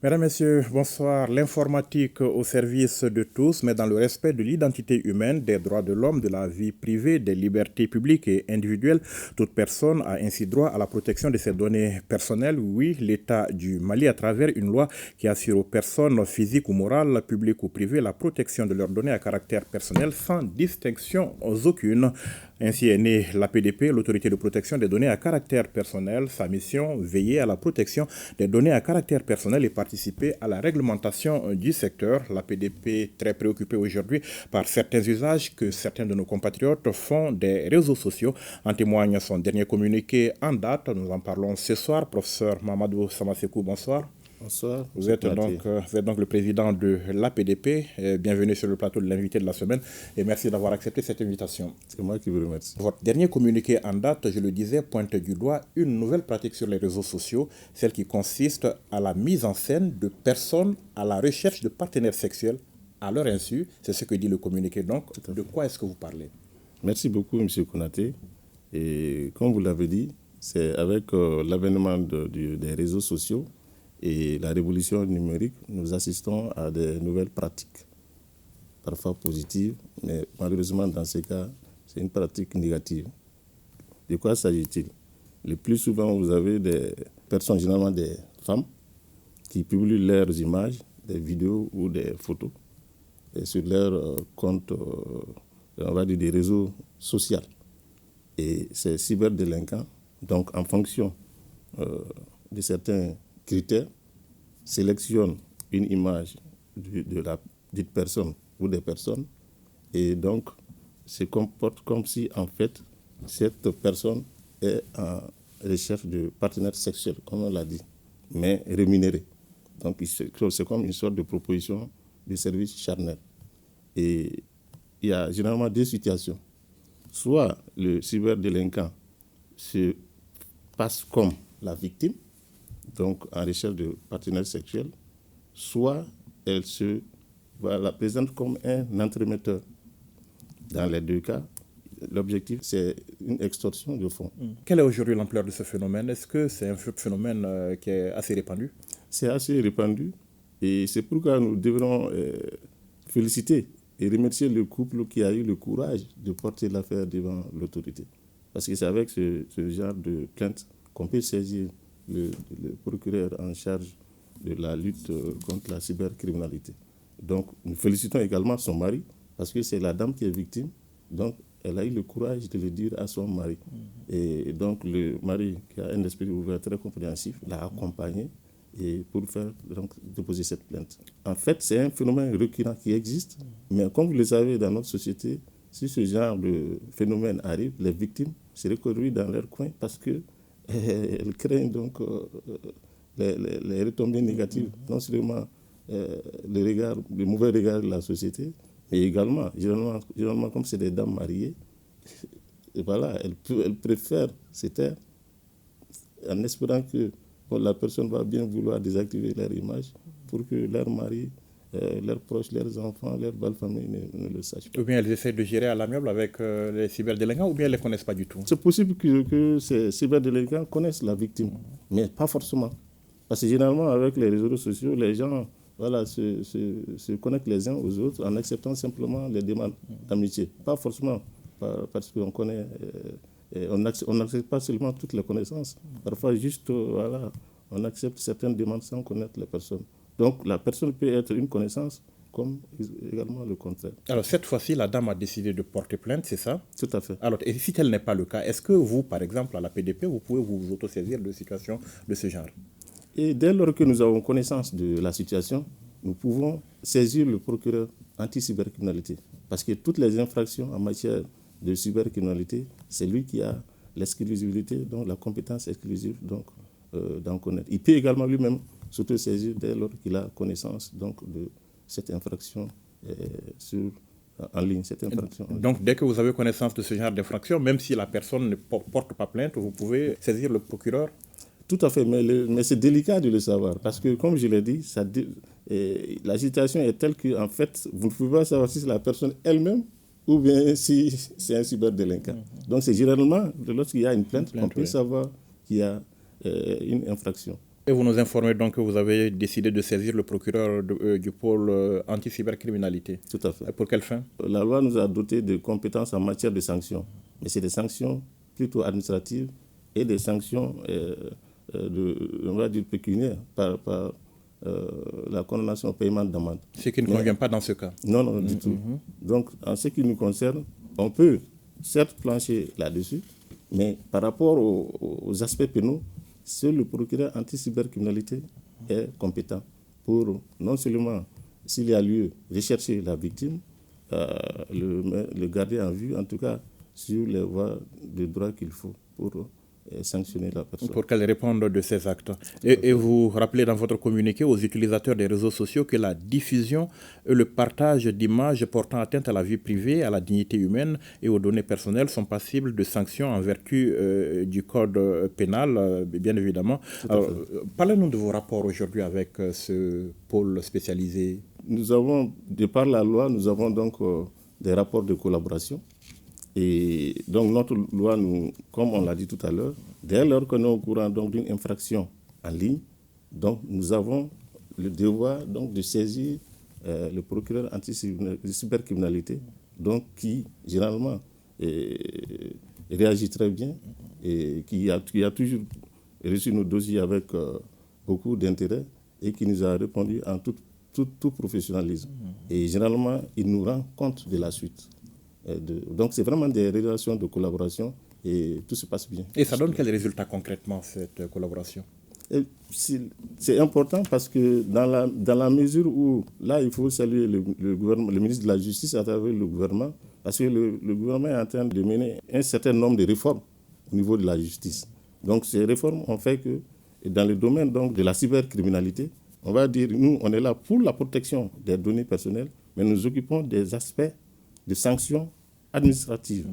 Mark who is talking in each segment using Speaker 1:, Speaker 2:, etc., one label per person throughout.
Speaker 1: Mesdames, Messieurs, bonsoir. L'informatique au service de tous, mais dans le respect de l'identité humaine, des droits de l'homme, de la vie privée, des libertés publiques et individuelles. Toute personne a ainsi droit à la protection de ses données personnelles. Oui, l'État du Mali, à travers une loi qui assure aux personnes physiques ou morales, publiques ou privées, la protection de leurs données à caractère personnel sans distinction aucune. Ainsi est née l'APDP, l'autorité de protection des données à caractère personnel. Sa mission, veiller à la protection des données à caractère personnel et participer à la réglementation du secteur. L'APDP très préoccupée aujourd'hui par certains usages que certains de nos compatriotes font des réseaux sociaux. En témoigne son dernier communiqué en date. Nous en parlons ce soir. Professeur Mamadou Samasekou, bonsoir.
Speaker 2: Bonsoir.
Speaker 1: Vous êtes donc le président de l'APDP. Bienvenue sur le plateau de l'invité de la semaine et merci d'avoir accepté cette invitation.
Speaker 2: C'est moi qui vous remercie.
Speaker 1: Votre dernier communiqué en date, je le disais, pointe du doigt une nouvelle pratique sur les réseaux sociaux, celle qui consiste à la mise en scène de personnes à la recherche de partenaires sexuels à leur insu. C'est ce que dit le communiqué. Donc, de quoi est-ce que vous parlez?
Speaker 2: Merci beaucoup, M. Konaté. Et comme vous l'avez dit, c'est avec l'avènement des réseaux sociaux et la révolution numérique, nous assistons à de nouvelles pratiques, parfois positives, mais malheureusement, dans ces cas, c'est une pratique négative. De quoi s'agit-il? Le plus souvent, vous avez des personnes, généralement des femmes, qui publient leurs images, des vidéos ou des photos et sur leur compte, on va dire, des réseaux sociaux. Et ces cyberdélinquants, donc en fonction de certains critères, sélectionnent une image de la dite personne ou des personnes et donc se comportent comme si en fait cette personne est en recherche de partenaires sexuels, comme on l'a dit, mais rémunérés. Donc c'est comme une sorte de proposition de service charnel. Et il y a généralement deux situations. Soit le cyberdélinquant se passe comme la victime, donc en recherche de partenaires sexuels, soit elle se la présente comme un entremetteur. Dans les deux cas, l'objectif, c'est une extorsion de fonds.
Speaker 1: Quelle est aujourd'hui l'ampleur de ce phénomène? Est-ce que c'est un phénomène qui est assez répandu?
Speaker 2: C'est assez répandu et c'est pourquoi nous devrons féliciter et remercier le couple qui a eu le courage de porter l'affaire devant l'autorité. Parce que c'est avec ce genre de plainte qu'on peut saisir le procureur en charge de la lutte contre la cybercriminalité. Donc, nous félicitons également son mari, parce que c'est la dame qui est victime. Donc, elle a eu le courage de le dire à son mari. Et donc, le mari, qui a un esprit ouvert très compréhensif, l'a accompagné et pour faire donc, déposer cette plainte. En fait, c'est un phénomène récurrent qui existe, mais comme vous le savez, dans notre société, si ce genre de phénomène arrive, les victimes se recueillent dans leur coin parce que elles craignent donc les retombées négatives, non seulement le mauvais regard de la société, mais également, généralement comme c'est des dames mariées, et voilà, elles préfèrent se taire en espérant que la personne va bien vouloir désactiver leur image pour que leur mari, leurs proches, leurs enfants, leur belle famille ne le sachent pas.
Speaker 1: Ou bien elles essaient de gérer à l'amiable avec les cyberdélinquants, ou bien elles ne les connaissent pas du tout?
Speaker 2: C'est possible que ces cyberdélinquants connaissent la victime, mais pas forcément. Parce que généralement, avec les réseaux sociaux, les gens se connectent les uns aux autres en acceptant simplement les demandes d'amitié. Pas forcément parce qu'on connaît, on n'accepte pas seulement toutes les connaissances. Parfois, juste, on accepte certaines demandes sans connaître les personnes. Donc, la personne peut être une connaissance comme également le contraire.
Speaker 1: Alors, cette fois-ci, la dame a décidé de porter plainte, c'est ça?
Speaker 2: Tout à fait.
Speaker 1: Alors, et si tel n'est pas le cas, est-ce que vous, par exemple, à la PDP, vous pouvez vous autosaisir de situations de ce genre?
Speaker 2: Et dès lors que nous avons connaissance de la situation, nous pouvons saisir le procureur anti-cybercriminalité. Parce que toutes les infractions en matière de cybercriminalité, c'est lui qui a l'exclusivité, donc la compétence exclusive d'en connaître. Il peut également lui-même s'autosaisir dès lors qu'il a connaissance donc, de cette infraction en ligne.
Speaker 1: Donc, dès que vous avez connaissance de ce genre d'infraction, même si la personne ne porte pas plainte, vous pouvez saisir le procureur?
Speaker 2: Tout à fait, mais c'est délicat de le savoir parce que, comme je l'ai dit, la situation est telle que, en fait, vous ne pouvez pas savoir si c'est la personne elle-même ou bien si c'est un cyberdélinquant. Donc, c'est généralement, lorsqu'il y a une plainte, on peut savoir qu'il y a une infraction.
Speaker 1: Et vous nous informez donc que vous avez décidé de saisir le procureur du pôle anti-cybercriminalité.
Speaker 2: Tout à fait.
Speaker 1: Et pour quelle fin?
Speaker 2: La loi nous a doté de compétences en matière de sanctions, mais c'est des sanctions plutôt administratives et des sanctions on va dire pécuniaires par la condamnation au paiement d'amende.
Speaker 1: Ce qui ne convient pas dans ce cas.
Speaker 2: Non, non, du tout. Donc, en ce qui nous concerne, on peut certes plancher là-dessus, mais par rapport aux aspects pénaux, seul le procureur anti-cybercriminalité est compétent pour non seulement, s'il y a lieu, rechercher la victime, le garder en vue, en tout cas sur les voies de droit qu'il faut pour sanctionner la personne.
Speaker 1: Pour qu'elle réponde de ces actes. Et vous rappelez dans votre communiqué aux utilisateurs des réseaux sociaux que la diffusion et le partage d'images portant atteinte à la vie privée, à la dignité humaine et aux données personnelles sont passibles de sanctions en vertu du code pénal, bien évidemment. Alors, parlez-nous de vos rapports aujourd'hui avec ce pôle spécialisé.
Speaker 2: Nous avons, de par la loi, nous avons donc des rapports de collaboration. Et donc notre loi, comme on l'a dit tout à l'heure, dès lors que nous sommes au courant d'une infraction en ligne, donc nous avons le devoir donc, de saisir le procureur anti-cybercriminalité, donc qui généralement réagit très bien et qui a toujours reçu nos dossiers avec beaucoup d'intérêt et qui nous a répondu en tout professionnalisme. Et généralement, il nous rend compte de la suite. Donc c'est vraiment des relations de collaboration et tout se passe bien.
Speaker 1: Et ça donne quels résultats concrètement, cette collaboration?
Speaker 2: C'est important parce que dans la mesure où, là, il faut saluer le gouvernement, le ministre de la Justice à travers le gouvernement, parce que le gouvernement est en train de mener un certain nombre de réformes au niveau de la justice. Donc ces réformes ont fait que dans le domaine donc, de la cybercriminalité, on va dire, nous, on est là pour la protection des données personnelles, mais nous occupons des aspects de sanctions administratives.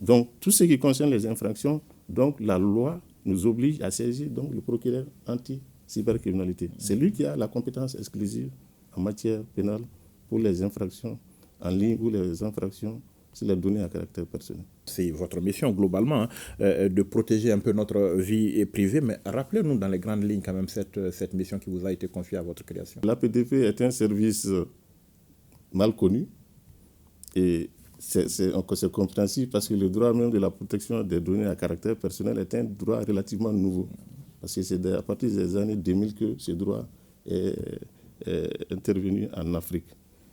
Speaker 2: Donc, tout ce qui concerne les infractions, donc la loi nous oblige à saisir donc, le procureur anti-cybercriminalité. C'est lui qui a la compétence exclusive en matière pénale pour les infractions en ligne ou les infractions sur les données à caractère personnel.
Speaker 1: C'est votre mission globalement, de protéger un peu notre vie privée, mais rappelez-nous dans les grandes lignes quand même cette mission qui vous a été confiée à votre création.
Speaker 2: L'APDP est un service mal connu. Et c'est compréhensible parce que le droit même de la protection des données à caractère personnel est un droit relativement nouveau. Parce que c'est à partir des années 2000 que ce droit est intervenu en Afrique.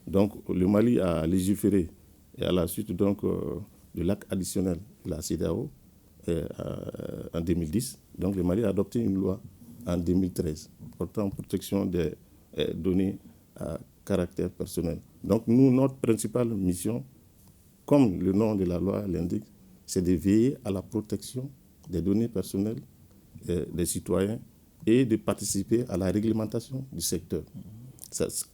Speaker 2: Donc le Mali a légiféré et à la suite donc, de l'acte additionnel de la CEDEAO en 2010. Donc le Mali a adopté une loi en 2013 portant protection des données à caractère personnel. Donc nous, notre principale mission, comme le nom de la loi l'indique, c'est de veiller à la protection des données personnelles des citoyens et de participer à la réglementation du secteur.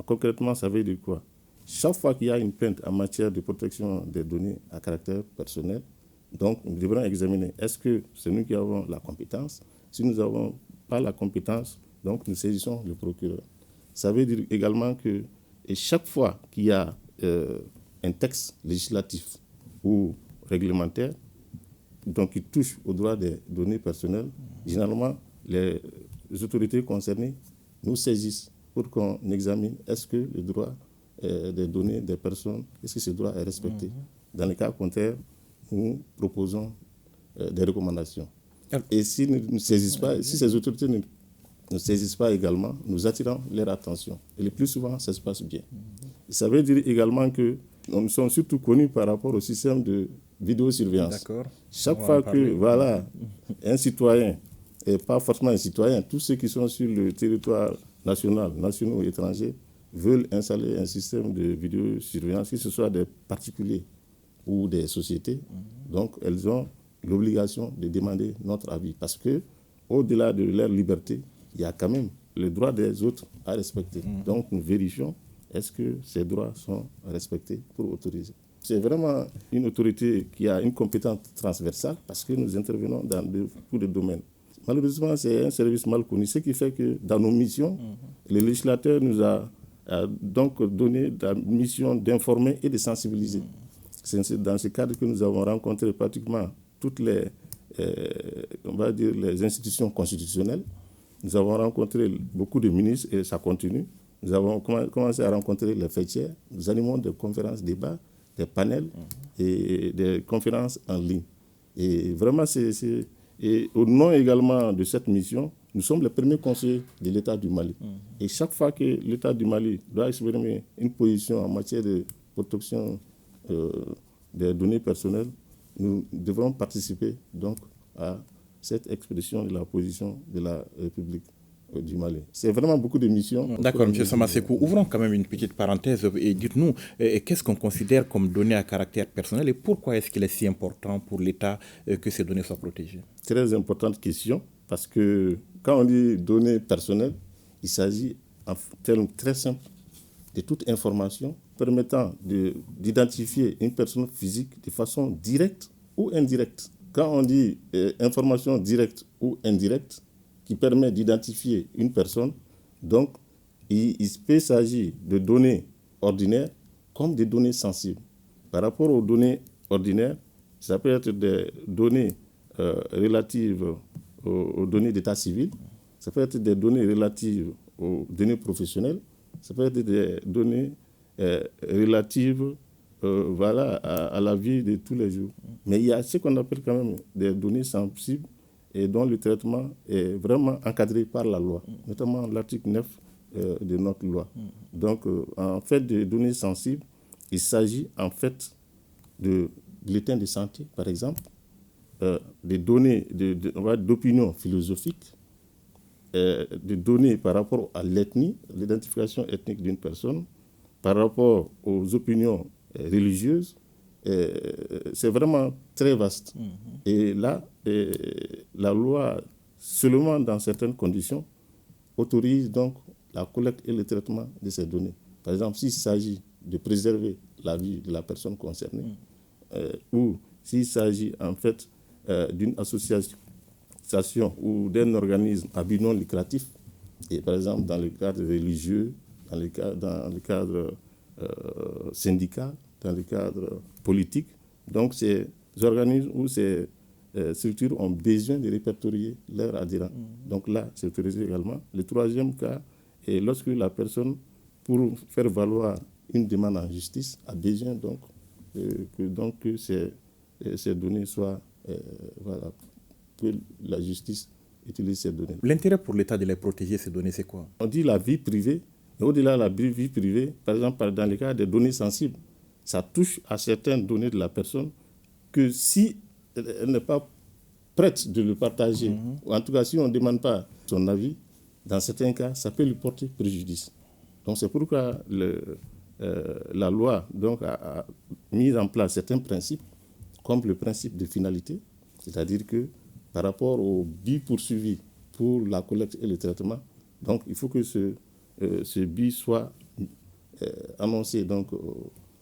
Speaker 2: Concrètement, ça veut dire quoi? Chaque fois qu'il y a une plainte en matière de protection des données à caractère personnel, donc nous devrons examiner est-ce que c'est nous qui avons la compétence. Si nous n'avons pas la compétence, donc nous saisissons le procureur. Ça veut dire également que et chaque fois qu'il y a un texte législatif ou réglementaire donc qui touche au droit des données personnelles, généralement, les autorités concernées nous saisissent pour qu'on examine est-ce que le droit des données des personnes, est-ce que ce droit est respecté. Dans les cas contraires, nous proposons des recommandations. Et si ne saisissent pas, si ces autorités ne saisissent pas également, nous attirons leur attention. Et le plus souvent, ça se passe bien. Ça veut dire également que nous sommes surtout connus par rapport au système de vidéosurveillance.
Speaker 1: D'accord.
Speaker 2: Chaque fois que voilà, un citoyen, et pas forcément un citoyen, tous ceux qui sont sur le territoire national, nationaux et étrangers, veulent installer un système de vidéosurveillance, que ce soit des particuliers ou des sociétés, donc elles ont l'obligation de demander notre avis. Parce que, au-delà de leur liberté, il y a quand même le droit des autres à respecter. Donc nous vérifions est-ce que ces droits sont respectés pour autoriser. C'est vraiment une autorité qui a une compétence transversale parce que nous intervenons dans beaucoup de domaines. Malheureusement, c'est un service mal connu, ce qui fait que dans nos missions, le législateur nous a donc donné la mission d'informer et de sensibiliser. C'est dans ce cadre que nous avons rencontré pratiquement toutes les, on va dire, les institutions constitutionnelles Nous avons rencontré beaucoup de ministres et ça continue. Nous avons commencé à rencontrer les fêtières. Nous animons des conférences, débats, des panels et des conférences en ligne. Et vraiment, et au nom également de cette mission, nous sommes les premiers conseillers de l'État du Mali. Et chaque fois que l'État du Mali doit exprimer une position en matière de protection des données personnelles, nous devrons participer donc à cette expression de la position de la République du Mali. C'est vraiment beaucoup de missions.
Speaker 1: D'accord, M. Samasekou. Ouvrons quand même une petite parenthèse et dites-nous, qu'est-ce qu'on considère comme données à caractère personnel et pourquoi est-ce qu'il est si important pour l'État que ces données soient protégées?
Speaker 2: Très importante question, parce que quand on dit données personnelles, il s'agit en termes très simples de toute information permettant d'identifier une personne physique de façon directe ou indirecte. Quand on dit information directe ou indirecte, qui permet d'identifier une personne, donc il peut s'agir de données ordinaires comme des données sensibles. Par rapport aux données ordinaires, ça peut être des données relatives aux données d'état civil, ça peut être des données relatives aux données professionnelles, ça peut être des données relatives à la vie de tous les jours. Mais il y a ce qu'on appelle quand même des données sensibles et dont le traitement est vraiment encadré par la loi, notamment l'article 9 de notre loi. Donc, en fait, des données sensibles, il s'agit en fait de l'état de santé, par exemple, des données d'opinion philosophique, des données par rapport à l'ethnie, l'identification ethnique d'une personne, par rapport aux opinions religieuses. C'est vraiment très vaste. Et là, la loi, seulement dans certaines conditions, autorise donc la collecte et le traitement de ces données. Par exemple, s'il s'agit de préserver la vie de la personne concernée, ou s'il s'agit en fait d'une association ou d'un organisme à but non lucratif, et par exemple dans le cadre religieux, dans le cadre syndical, dans le cadre politique. Donc, ces organismes ou ces structures ont besoin de répertorier leurs adhérents. Donc là, c'est autorisé également. Le troisième cas est lorsque la personne, pour faire valoir une demande en justice, a besoin donc que ces données soient, que la justice utilise ces données.
Speaker 1: L'intérêt pour l'État de les protéger, ces données, c'est quoi?
Speaker 2: On dit la vie privée, mais au-delà de la vie privée, par exemple, dans le cas des données sensibles, ça touche à certaines données de la personne que si elle n'est pas prête de le partager, ou en tout cas si on ne demande pas son avis, dans certains cas, ça peut lui porter préjudice. Donc c'est pourquoi la loi donc, a mis en place certains principes, comme le principe de finalité, c'est-à-dire que par rapport au but poursuivi pour la collecte et le traitement, donc il faut que ce but soit annoncé donc,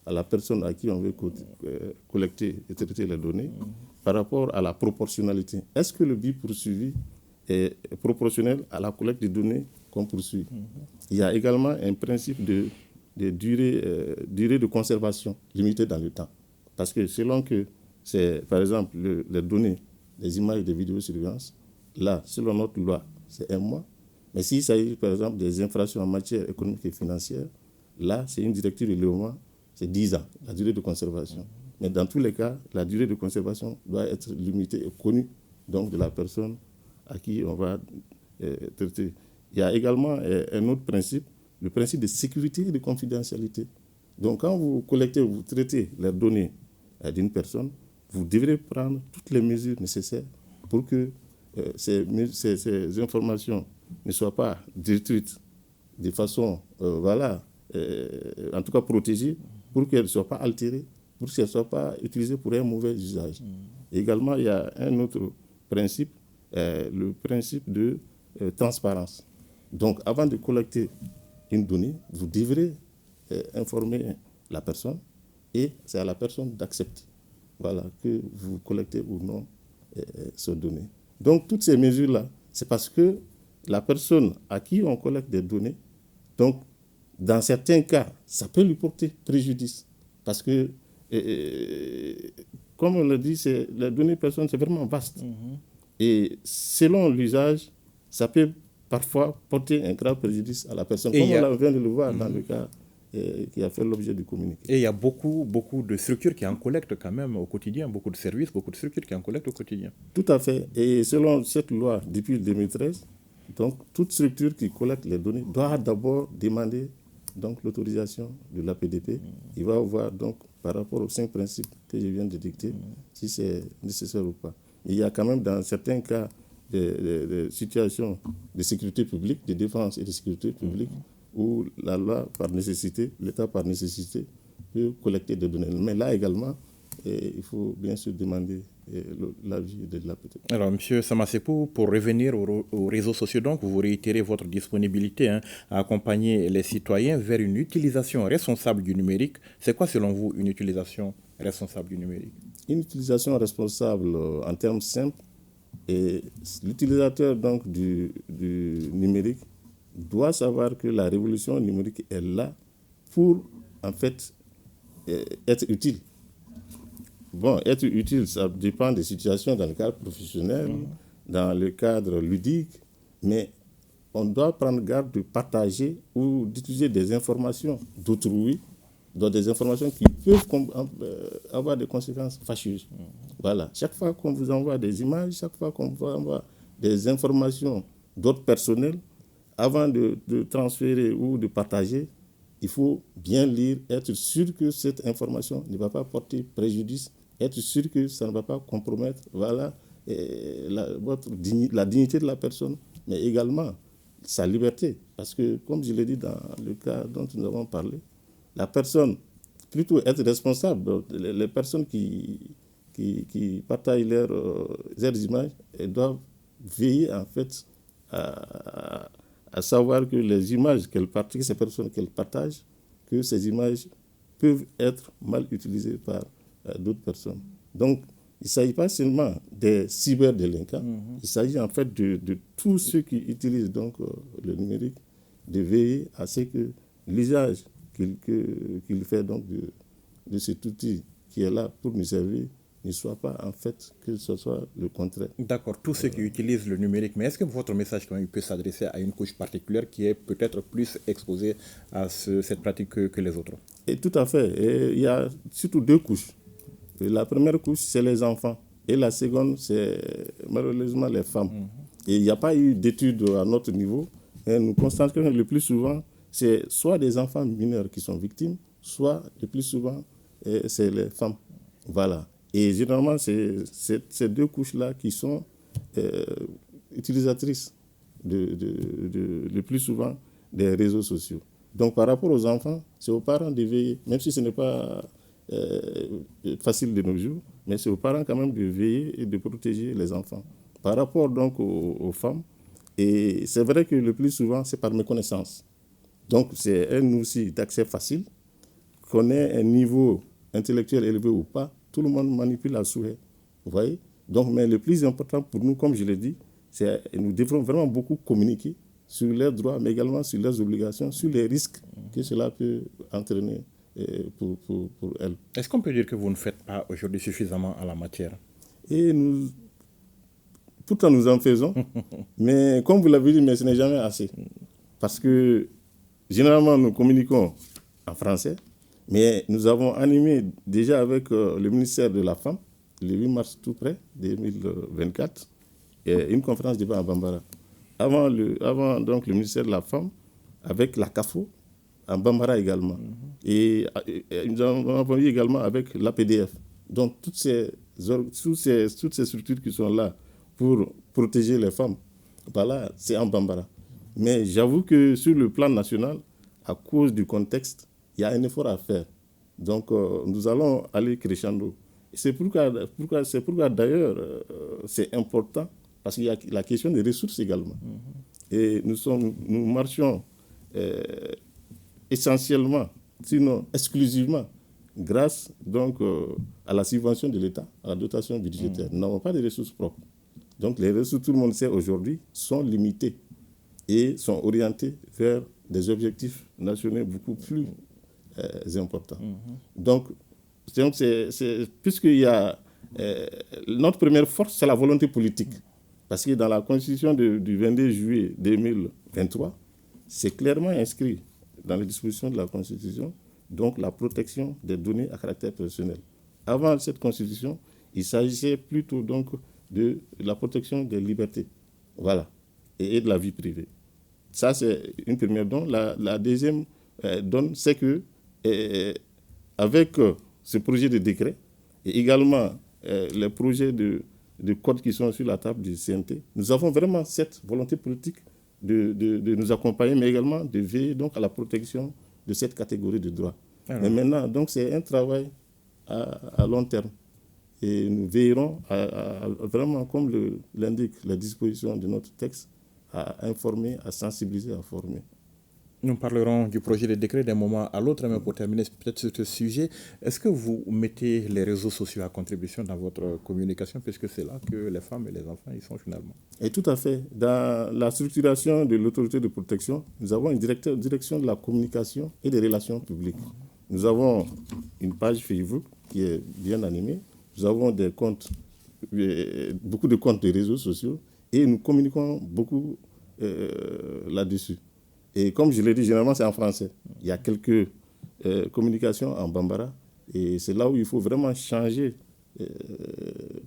Speaker 2: à la personne à qui on veut collecter et traiter les données par rapport à la proportionnalité. Est-ce que le but poursuivi est proportionnel à la collecte des données qu'on poursuit? Il y a également un principe de durée de conservation limitée dans le temps. Parce que selon que c'est, par exemple, les données, les images de vidéosurveillance, là, selon notre loi, c'est 1 mois. Mais s'il s'agit, par exemple, des infractions en matière économique et financière, là, c'est une directive de l'UEMOA, c'est 10 ans, la durée de conservation. Mais dans tous les cas, la durée de conservation doit être limitée et connue donc, de la personne à qui on va traiter. Il y a également un autre principe, le principe de sécurité et de confidentialité. Donc, quand vous collectez, vous traitez les données d'une personne, vous devrez prendre toutes les mesures nécessaires pour que ces informations ne soient pas détruites de façon, en tout cas protégées, pour qu'elles ne soient pas altérées, pour qu'elles ne soient pas utilisées pour un mauvais usage. Également, il y a un autre principe, le principe de transparence. Donc, avant de collecter une donnée, vous devrez informer la personne et c'est à la personne d'accepter que vous collectez ou non ces données. Donc, toutes ces mesures-là, c'est parce que la personne à qui on collecte des données, donc, dans certains cas, ça peut lui porter préjudice. Parce que, comme on l'a dit, les données personnelles, c'est vraiment vaste. Et selon l'usage, ça peut parfois porter un grave préjudice à la personne, comme on vient de le voir dans le cas qui a fait l'objet du communiqué.
Speaker 1: Et il y a beaucoup de structures qui en collectent quand même au quotidien, beaucoup de services, beaucoup de structures qui en collectent au quotidien.
Speaker 2: Tout à fait. Et selon cette loi, depuis 2013, donc toute structure qui collecte les données doit d'abord demander donc l'autorisation de l'APDP. Il va voir donc par rapport aux 5 principes que je viens de dicter si c'est nécessaire ou pas. Et il y a quand même dans certains cas des situations de sécurité publique, de défense et de sécurité publique, où la loi par nécessité, l'État par nécessité peut collecter des données. Mais là également, il faut bien sûr demander l'avis de l'APDP.
Speaker 1: Alors, M. Samassékou, pour revenir aux réseaux sociaux, donc, vous réitérez votre disponibilité à accompagner les citoyens vers une utilisation responsable du numérique. C'est quoi, selon vous, une utilisation responsable du numérique?
Speaker 2: Une utilisation responsable, en termes simples, et l'utilisateur donc du numérique doit savoir que la révolution numérique est là pour, en fait, être utile. Bon, être utile, ça dépend des situations dans le cadre professionnel, dans le cadre ludique, mais on doit prendre garde de partager ou d'utiliser des informations d'autrui, dans des informations qui peuvent avoir des conséquences fâcheuses. Voilà. Chaque fois qu'on vous envoie des images, chaque fois qu'on vous envoie des informations d'autres personnels, avant de transférer ou de partager, il faut bien lire, être sûr que cette information ne va pas porter préjudice, être sûr que ça ne va pas compromettre la dignité de la personne, mais également sa liberté. Parce que, comme je l'ai dit dans le cas dont nous avons parlé, la personne, plutôt être responsable, donc les personnes qui partagent leurs images, elles doivent veiller en fait à savoir que les images qu'elles partagent, ces personnes qu'elles partagent, que ces images peuvent être mal utilisées par d'autres personnes. Donc, il ne s'agit pas seulement des cyberdélinquants, il s'agit en fait de tous ceux qui utilisent donc, le numérique, de veiller à ce que l'usage qu'il fait donc de cet outil qui est là pour nous servir ne soit pas en fait que ce soit le contraire.
Speaker 1: D'accord, tous ceux qui utilisent le numérique, mais est-ce que votre message quand même peut s'adresser à une couche particulière qui est peut-être plus exposée à cette pratique que les autres?
Speaker 2: Et tout à fait. Et il y a surtout 2 couches. Et la première couche, c'est les enfants. Et la seconde, c'est malheureusement les femmes. Et il n'y a pas eu d'études à notre niveau. Et nous constatons que le plus souvent, c'est soit des enfants mineurs qui sont victimes, soit le plus souvent, c'est les femmes. Voilà. Et généralement, c'est ces 2 couches-là qui sont utilisatrices le plus souvent des réseaux sociaux. Donc, par rapport aux enfants, c'est aux parents de veiller, même si ce n'est pas facile de nos jours, mais c'est aux parents quand même de veiller et de protéger les enfants. Par rapport donc aux femmes, et c'est vrai que le plus souvent, c'est par méconnaissance. Donc, c'est un outil d'accès facile, qu'on ait un niveau intellectuel élevé ou pas, tout le monde manipule à souhait. Vous voyez? Donc, mais le plus important pour nous, comme je l'ai dit, c'est nous devons vraiment beaucoup communiquer sur leurs droits, mais également sur leurs obligations, sur les risques que cela peut entraîner pour elles.
Speaker 1: Est-ce qu'on peut dire que vous ne faites pas aujourd'hui suffisamment en la matière?
Speaker 2: Et nous, pourtant nous en faisons, mais comme vous l'avez dit, mais ce n'est jamais assez. Parce que généralement, nous communiquons en français, mais nous avons animé déjà avec le ministère de la Femme, le 8 mars tout près, 2024, une conférence débat à Bambara. Avant donc, le ministère de la Femme, avec la CAFO, en Bambara également. Et nous avons eu également avec l'APDF. Donc, toutes ces structures qui sont là pour protéger les femmes, voilà, c'est en Bambara. Mais j'avoue que sur le plan national, à cause du contexte, il y a un effort à faire. Donc, nous allons aller crescendo. C'est pourquoi d'ailleurs, c'est important, parce qu'il y a la question des ressources également. Et nous marchons essentiellement, sinon exclusivement, grâce donc, à la subvention de l'État, à la dotation budgétaire. Nous n'avons pas de ressources propres. Donc, les ressources, tout le monde sait aujourd'hui, sont limitées et sont orientées vers des objectifs nationaux beaucoup plus importants. Donc, puisqu'il y a notre première force, c'est la volonté politique. Parce que dans la Constitution du 22 juillet 2023, c'est clairement inscrit dans les dispositions de la Constitution, donc la protection des données à caractère personnel. Avant cette Constitution, il s'agissait plutôt donc de la protection des libertés, voilà, et de la vie privée. Ça, c'est une première donne. La deuxième donne, c'est que avec ce projet de décret et également les projets de code qui sont sur la table du CNT, nous avons vraiment cette volonté politique de nous accompagner, mais également de veiller donc à la protection de cette catégorie de droits. Mais maintenant, donc, c'est un travail à long terme. Et nous veillerons vraiment, comme l'indique la disposition de notre texte, à informer, à sensibiliser, à former.
Speaker 1: Nous parlerons du projet de décret d'un moment à l'autre, mais pour terminer peut-être sur ce sujet, est-ce que vous mettez les réseaux sociaux à contribution dans votre communication, puisque c'est là que les femmes et les enfants y sont finalement?
Speaker 2: Et tout à fait. Dans la structuration de l'autorité de protection, nous avons une direction de la communication et des relations publiques. Nous avons une page Facebook qui est bien animée. Nous avons des comptes, beaucoup de comptes de réseaux sociaux et nous communiquons beaucoup là-dessus. Et comme je l'ai dit, généralement c'est en français. Il y a quelques communications en bambara et c'est là où il faut vraiment changer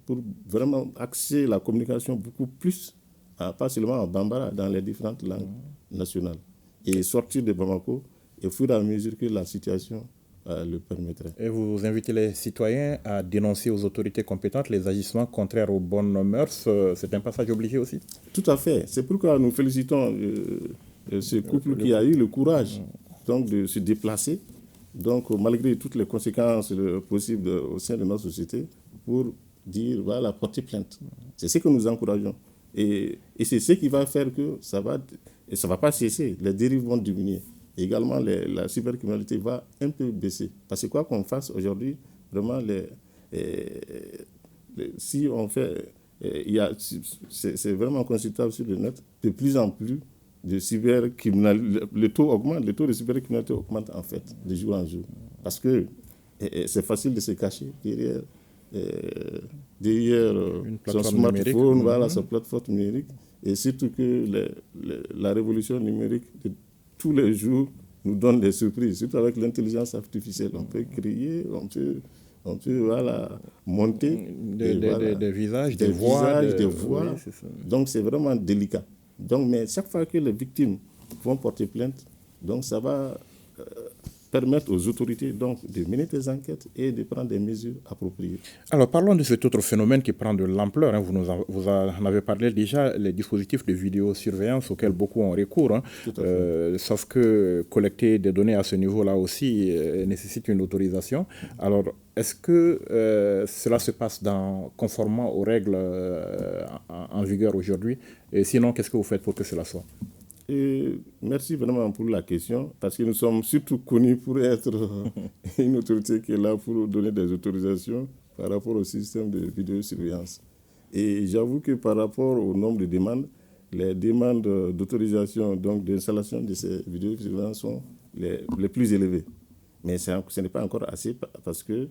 Speaker 2: pour vraiment axer la communication beaucoup plus, pas seulement en bambara, dans les différentes langues nationales. Et sortir de Bamako au fur et à mesure que la situation le permettrait.
Speaker 1: Et vous invitez les citoyens à dénoncer aux autorités compétentes les agissements contraires aux bonnes mœurs. C'est un passage obligé aussi?
Speaker 2: Tout à fait. C'est pourquoi nous félicitons ce couple qui a eu le courage donc, de se déplacer, donc, malgré toutes les conséquences possibles au sein de notre société, pour dire, voilà, porter plainte. C'est ce que nous encourageons. Et c'est ce qui va faire que ça va pas cesser. Les dérives vont diminuer. Et également, la cybercriminalité va un peu baisser. Parce que quoi qu'on fasse aujourd'hui, vraiment, si on fait... c'est vraiment consultable sur le net. De plus en plus, de cybercriminalité, le taux de cybercriminalité augmente en fait, de jour en jour. Parce que c'est facile de se cacher derrière son smartphone, voilà, sa plateforme numérique. Et surtout que la révolution numérique de tous les jours nous donne des surprises, surtout avec l'intelligence artificielle. On peut créer, on peut voilà, monter
Speaker 1: des visages, des voix.
Speaker 2: Oui, donc c'est vraiment délicat. Donc, mais chaque fois que les victimes vont porter plainte, donc ça va permettre aux autorités donc, de mener des enquêtes et de prendre des mesures appropriées.
Speaker 1: Alors parlons de cet autre phénomène qui prend de l'ampleur. Hein. Vous en avez parlé déjà, les dispositifs de vidéosurveillance auxquels beaucoup ont recours. Hein. Sauf que collecter des données à ce niveau-là aussi nécessite une autorisation. Alors est-ce que cela se passe conformément aux règles en vigueur aujourd'hui? Et sinon, qu'est-ce que vous faites pour que cela soit?
Speaker 2: Merci vraiment pour la question, parce que nous sommes surtout connus pour être une autorité qui est là pour donner des autorisations par rapport au système de vidéosurveillance. Et j'avoue que par rapport au nombre de demandes, les demandes d'autorisation, donc d'installation de ces vidéosurveillances sont les plus élevées. Mais ce n'est pas encore assez parce que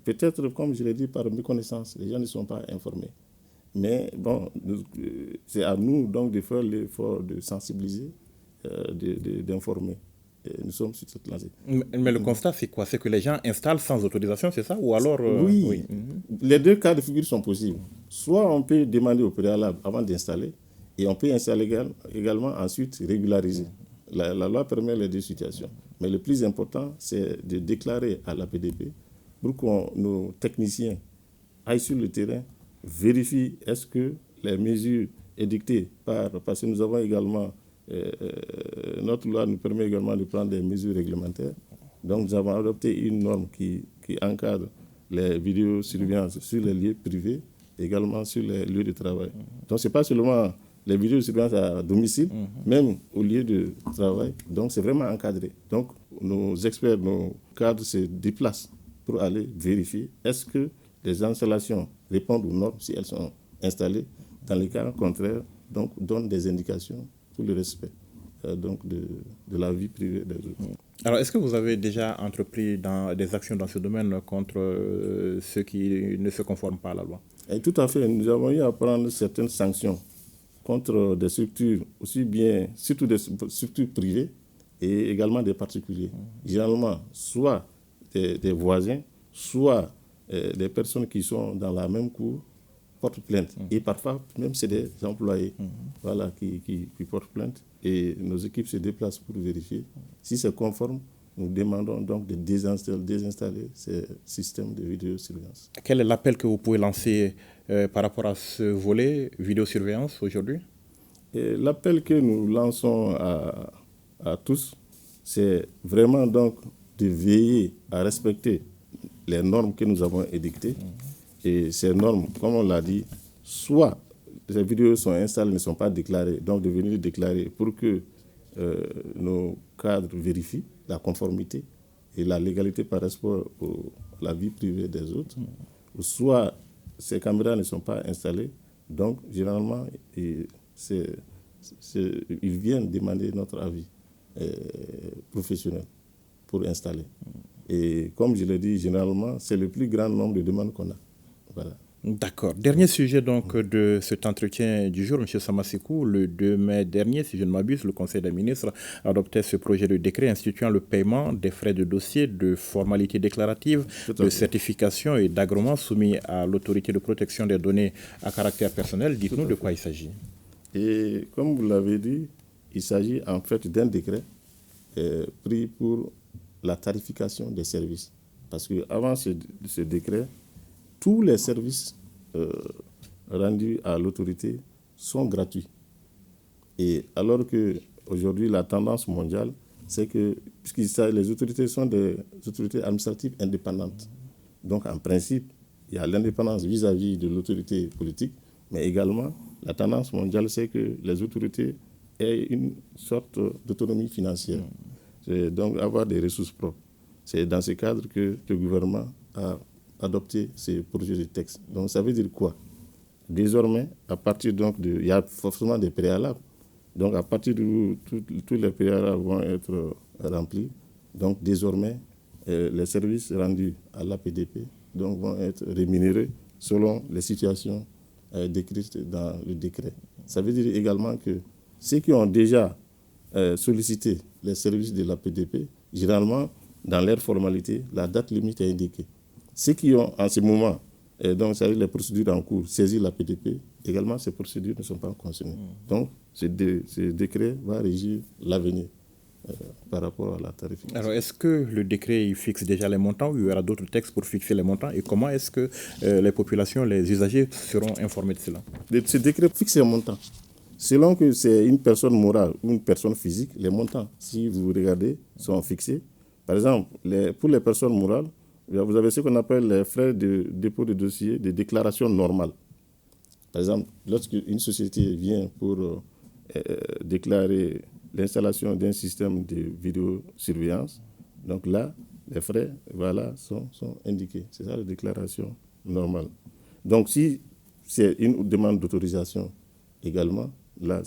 Speaker 2: peut-être, comme je l'ai dit, par méconnaissance, les gens ne sont pas informés. Mais bon, c'est à nous donc de faire l'effort de sensibiliser, d'informer. Nous sommes sur cette lancée.
Speaker 1: Mais le constat, c'est quoi? C'est que les gens installent sans autorisation, c'est ça? Ou alors
Speaker 2: oui. Les deux cas de figure sont possibles. Soit on peut demander au préalable avant d'installer, et on peut installer également ensuite régulariser. La loi permet les deux situations. Mais le plus important, c'est de déclarer à la PDP pour que nos techniciens aillent sur le terrain, vérifie est-ce que les mesures édictées parce que nous avons également, notre loi nous permet également de prendre des mesures réglementaires. Donc nous avons adopté une norme qui encadre les vidéosurveillances sur les lieux privés, également sur les lieux de travail. Donc ce n'est pas seulement les vidéosurveillances à domicile, même au lieu de travail. Donc c'est vraiment encadré. Donc nos experts, nos cadres se déplacent pour aller vérifier est-ce que les installations répondent aux normes si elles sont installées. Dans les cas contraires, donc, donnent des indications pour le respect donc de la vie privée des autres.
Speaker 1: Alors, est-ce que vous avez déjà entrepris des actions dans ce domaine contre ceux qui ne se conforment pas à la loi?
Speaker 2: Et tout à fait. Nous avons eu à prendre certaines sanctions contre des structures, aussi bien, surtout des structures privées et également des particuliers. Généralement, soit des voisins, soit des personnes qui sont dans la même cour portent plainte. Et parfois, même c'est des employés voilà, qui portent plainte. Et nos équipes se déplacent pour vérifier. Si c'est conforme, nous demandons donc de désinstaller ces systèmes de vidéosurveillance.
Speaker 1: Quel est l'appel que vous pouvez lancer par rapport à ce volet vidéosurveillance aujourd'hui?
Speaker 2: L'appel que nous lançons à tous, c'est vraiment donc de veiller à respecter les normes que nous avons édictées. Et ces normes, comme on l'a dit, soit ces vidéos sont installées, ne sont pas déclarées, donc de venir déclarer pour que nos cadres vérifient la conformité et la légalité par rapport à la vie privée des autres, soit ces caméras ne sont pas installées, donc généralement ils viennent demander notre avis professionnel pour installer. Et comme je l'ai dit, généralement, c'est le plus grand nombre de demandes qu'on a. Voilà.
Speaker 1: D'accord. Dernier sujet donc de cet entretien du jour, M. Samassékou. Le 2 mai dernier, si je ne m'abuse, le Conseil des ministres adoptait ce projet de décret instituant le paiement des frais de dossier, de formalités déclaratives, de certification et d'agrément soumis à l'autorité de protection des données à caractère personnel. Dites-nous de quoi il s'agit. Et
Speaker 2: comme vous l'avez dit, il s'agit en fait d'un décret pris pour la tarification des services. Parce qu'avant ce décret, tous les services rendus à l'autorité sont gratuits. Et alors qu'aujourd'hui, la tendance mondiale, c'est que les autorités sont des autorités administratives indépendantes. Donc, en principe, il y a l'indépendance vis-à-vis de l'autorité politique, mais également, la tendance mondiale, c'est que les autorités aient une sorte d'autonomie financière. Donc, avoir des ressources propres. C'est dans ce cadre que le gouvernement a adopter ces projets de texte. Donc ça veut dire quoi? Désormais, à partir donc il y a forcément des préalables. Donc à partir de tous les préalables vont être remplis. Donc désormais, les services rendus à l'APDP donc, vont être rémunérés selon les situations décrites dans le décret. Ça veut dire également que ceux qui ont déjà sollicité les services de l'APDP, généralement, dans leur formalité, la date limite est indiquée. Ceux qui ont en ce moment, donc ça veut dire les procédures en cours, saisi la PDP, également ces procédures ne sont pas concernées. Donc ce décret va régir l'avenir par rapport à la tarification.
Speaker 1: Alors est-ce que le décret il fixe déjà les montants ou il y aura d'autres textes pour fixer les montants et comment est-ce que les populations, les usagers seront informés de cela?
Speaker 2: Ce décret fixe les montants. Selon que c'est une personne morale ou une personne physique, les montants, si vous regardez, sont fixés. Par exemple, pour les personnes morales, vous avez ce qu'on appelle les frais de dépôt de dossier, de déclaration normale. Par exemple, lorsqu'une société vient pour déclarer l'installation d'un système de vidéosurveillance, donc là, les frais voilà, sont indiqués. C'est ça la déclaration normale. Donc si c'est une demande d'autorisation également, là,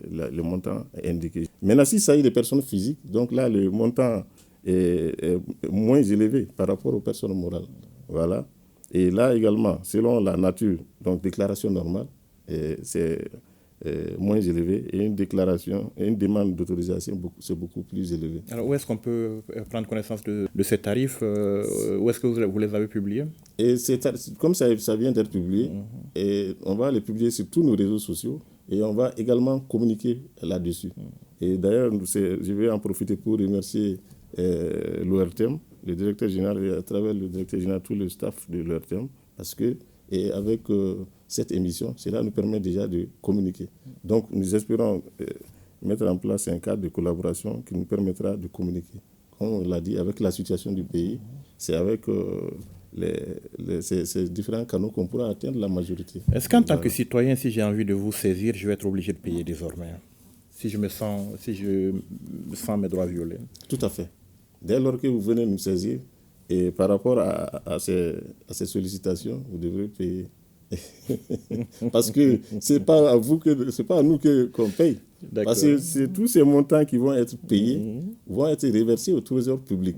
Speaker 2: le montant est indiqué. Maintenant, s'il s'agit de personnes physiques, donc là, le montant est moins élevé par rapport aux personnes morales. Voilà. Et là également, selon la nature, donc déclaration normale, c'est moins élevé et une demande d'autorisation, c'est beaucoup plus élevé.
Speaker 1: Alors où est-ce qu'on peut prendre connaissance de ces tarifs? Où est-ce que vous les avez publiés?
Speaker 2: Et comme ça vient d'être publié, et on va les publier sur tous nos réseaux sociaux et on va également communiquer là-dessus. Et d'ailleurs, je vais en profiter pour remercier l'ORTM, le directeur général, et à travers le directeur général, tout le staff de l'ORTM, parce que avec cette émission, cela nous permet déjà de communiquer. Donc nous espérons mettre en place un cadre de collaboration qui nous permettra de communiquer. Comme on l'a dit, avec la situation du pays, c'est avec ces différents canaux qu'on pourra atteindre la majorité.
Speaker 1: Est-ce qu'en tant que citoyen, si j'ai envie de vous saisir, je vais être obligé de payer désormais? Si je me sens mes droits violés?
Speaker 2: Tout à fait. Dès lors que vous venez nous saisir, et par rapport à ces sollicitations, vous devrez payer. Parce que ce n'est pas à nous qu'on paye. Parce que c'est tous ces montants qui vont être payés vont être reversés au trésor public.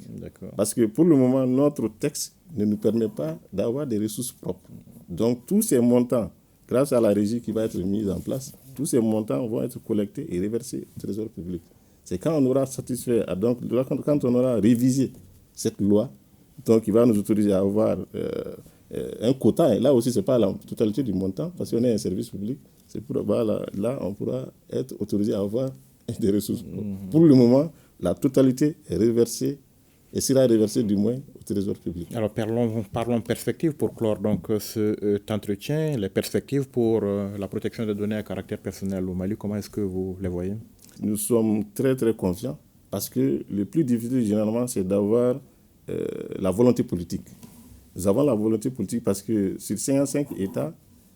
Speaker 2: Parce que pour le moment, notre texte ne nous permet pas d'avoir des ressources propres. Donc tous ces montants, grâce à la régie qui va être mise en place, tous ces montants vont être collectés et reversés au Trésor public. C'est quand on aura satisfait, donc quand on aura révisé cette loi, donc il va nous autoriser à avoir un quota. Et là aussi, ce n'est pas la totalité du montant, parce qu'on est un service public. C'est pour, voilà, là, on pourra être autorisé à avoir des ressources. Pour le moment, la totalité est reversée et sera reversée du moins au Trésor public.
Speaker 1: Alors parlons perspectives pour clore donc cet entretien, les perspectives pour la protection des données à caractère personnel au Mali. Comment est-ce que vous les voyez?
Speaker 2: Nous sommes très très confiants parce que le plus difficile généralement c'est d'avoir la volonté politique. Nous avons la volonté politique parce que sur 55 États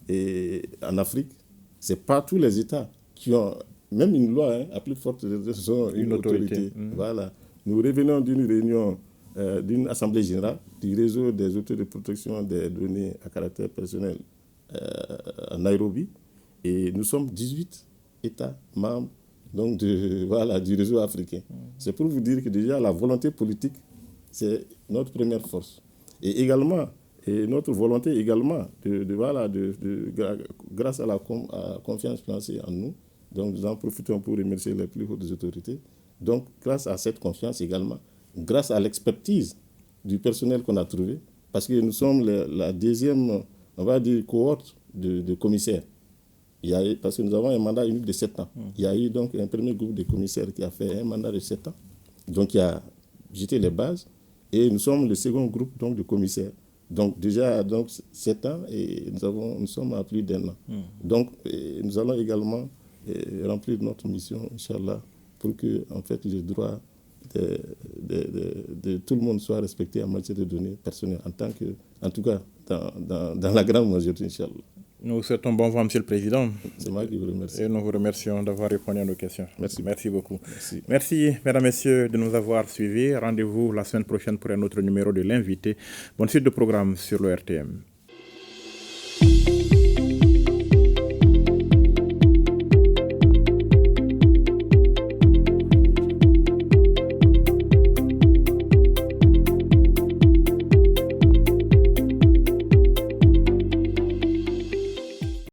Speaker 2: et en Afrique, ce n'est pas tous les États qui ont même une loi, à plus forte raison, une autorité. Voilà. Nous revenons d'une réunion d'une assemblée générale du réseau des autorités de protection des données à caractère personnel à Nairobi et nous sommes 18 États membres donc du réseau africain. C'est pour vous dire que déjà la volonté politique, c'est notre première force. Et également, notre volonté également, grâce à la confiance placée en nous, donc nous en profitons pour remercier les plus hautes autorités. Donc grâce à cette confiance également, grâce à l'expertise du personnel qu'on a trouvé, parce que nous sommes la deuxième, on va dire, cohorte de commissaires. Parce que nous avons un mandat unique de 7 ans. Il y a eu donc un premier groupe de commissaires qui a fait un mandat de 7 ans, donc qui a jeté les bases, et nous sommes le second groupe donc, de commissaires. Donc déjà 7 ans et nous sommes à plus d'1 an. Donc nous allons également remplir notre mission, Inch'Allah, pour que en fait, les droits de tout le monde soient respectés en matière de données personnelles, en tout cas dans la grande majorité, Inch'Allah.
Speaker 1: Nous vous souhaitons bon vent, Monsieur le Président.
Speaker 2: C'est moi qui vous remercie.
Speaker 1: Et nous vous remercions d'avoir répondu à nos questions.
Speaker 2: Merci
Speaker 1: beaucoup. Merci, mesdames, messieurs, de nous avoir suivis. Rendez-vous la semaine prochaine pour un autre numéro de l'invité. Bonne suite de programme sur le RTM.